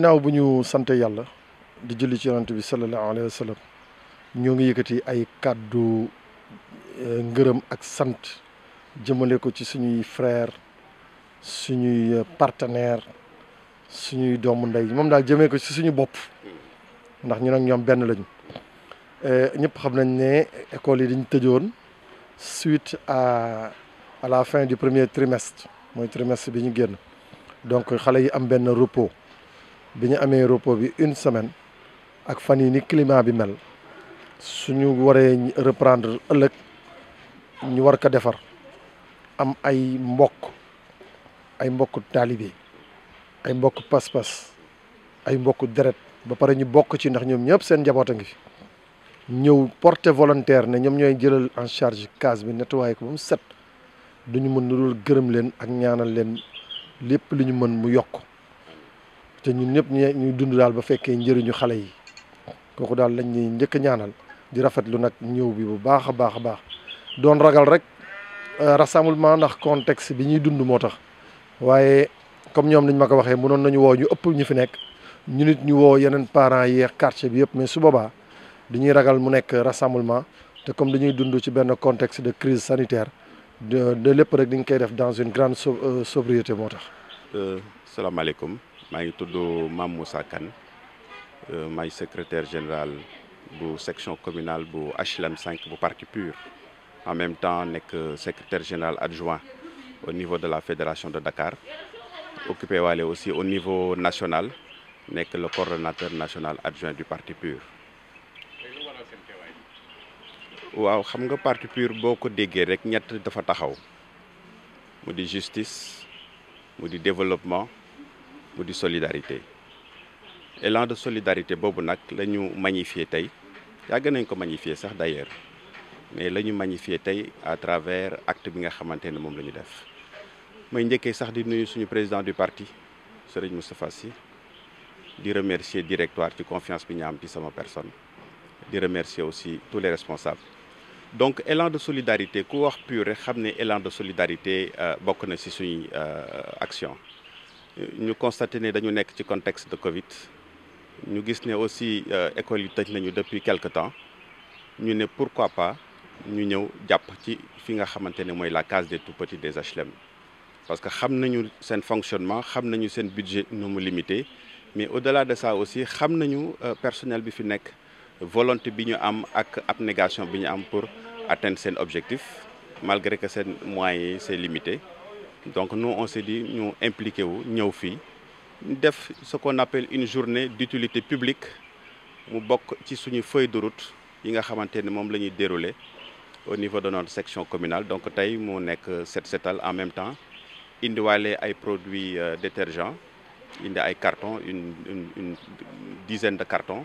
ginnaaw bu ñu sant yàlla di julli ci yonent bi sallallahu alayhi wa sallam ñoo ngi yëkkati ay kàddu ngërëm ak sant jëmale ko ci suñuy frère suñuy partenaire suñuy doomu ndey moom daal jëmee ko ci suñu bopp ndax ñu nag ñoom benn lañu ñëpp xam nañ ne école yi dañ tëjoon suite à la fin du premier trimestre mooy trimestre bi ñu génn donc xale yi am benn repos bi ñu amee repos bi une semaine ak fan yi ni climat bi mel suñu waree reprendre ëllëg ñu war ko defar am ay mbokk taalibe ay mbokk pas-pas ay mbokk deret ba pare ñu bokk ci ndax ñoom ñëpp seen njaboot a ngi fi ñëw porté volontaire ne ñoom ñooy jëlal en charge case bi nettoyé ko ba mu set duñu mën lu dul gërëm leen ak ñaanal leen lépp lu ñu mën mu yokk te ñun ñëpp ñuy dund daal ba fekkee njëriñu xale yi kooku daal lañ ñuy njëkk a ñaanal di rafetlu nag ñëw bi bu baax a baax a baax doon ragal rek rassemblement ndax contexte bi ñuy dund moo tax waaye comme ñoom niñ ma ko waxee mënoon nañu woo ñu ëpp ñu fi nekk ñu nit ñu woo yeneen parents yi quartier bi yëpp mais su boobaa dañuy ragal mu nekk rassemblement te comme dañuy dund ci benn contexte de crise sanitaire de lépp rek dañ koy def dans une grande sobriété moo tax. salaamaaleykum maa ngi tudd Mame Moussa Kane maay secrétaire général bu section communale bu HLM 5 bu Parti PUR en même temps nekk secrétaire général adjoint au niveau de la fédération de Dakar occupé waale aussi au niveau national nekk le coordonnateur national adjoint du Parti PUR. waaw xam nga Parti PUR boo ko déggee rek ñett dafa taxaw mu di justice mu di développement mu di solidarité élan de solidarité boobu nag la ñu magnifier tey yàgg nañ ko magnifier sax d'ailleurs mais la ñu magnifier tey à travers acte bi nga xamante ne moom la ñu def may njëkkee sax di nuyu suñu président du parti Serigne Moustapha Sy di remercier directoire ci confiance bi ñu am ci sama personne di remercier aussi tous les responsables donc élan de solidarité ku wax PUR rek xam ne élan de solidarité bokk na ci suñuy action ñu constaté ne dañu nekk ci contexte de Covid ñu gis ne aussi écoles yi tëj nañu depuis quelque temps ñu ne pourquoi pas ñu ñëw jàpp ci fi nga xamante ne mooy la case des tout-petits des HLM parce que xam nañu seen fonctionnement xam nañu seen budget nu mu limité mais au-delà de ça aussi xam nañu personnel bi fi nekk volonté bi ñu am ak abnégation bi ñu am pour atteindre seen objectif malgré que seen moyens c'est limité donc nous on s'est dit ñu impliqué wu ñëw fii def ce qu'on appelle une journée d'utilité publique mu bokk ci suñu feuille de route yi nga xamante ne moom la ñuy dérouler au niveau de notre section communale donc tey mu nekk set setal en même temps indiwaale ay produits détergents indi ay cartons une dizaine de cartons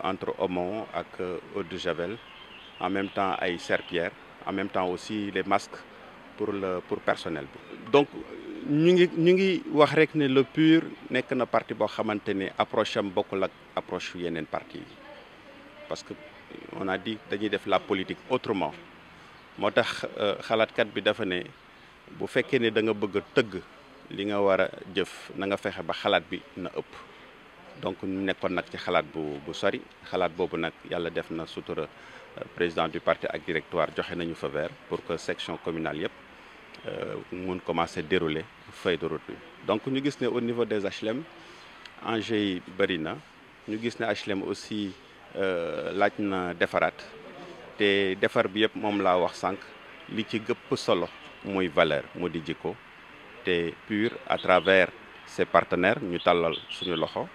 entre omo ak eau de javel en même temps ay serpillères en même temps aussi les masques pour personnel bi. donc ñu ngi wax rek ne le PUR nekk na parti boo xamante ne approche am bokkul ak approche yeneen parti yi parce que on a dit dañuy def la politique autrement moo tax xalaatkat bi dafa ne bu fekkee ne da nga bëgg a tëgg li nga war a jëf na nga fexe ba xalaat bi na ëpp. donc ñu nekkoon nag ci xalaat bu sori xalaat boobu nag yàlla def na sutura président du parti ak directoire joxe nañu feu vert pour que section communale yëpp mun commencer dérouler feuille de route bi. donc ñu gis ne au niveau des HLM enjeux yi bëri na ñu gis ne HLM aussi laaj na defaraat te defar bi yëpp moom laa wax sànq li ci gëpp solo muy valeur mu di jikko te PUR à travers ses partenaires ñu tàllal suñu loxo.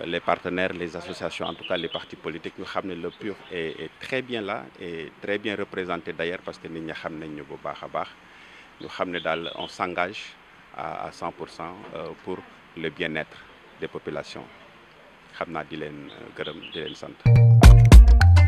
Les partenaires, les associations, en tout cas les partis politiques, ñu xam ne le PUR est très bien là et très bien représenté d'ailleurs parce que nit ñi xam nañ ñu bu baax a baax ñu xam ne daal on s'engage à 100% pour le bien-être des populations xam naa di leen gërëm di leen sant.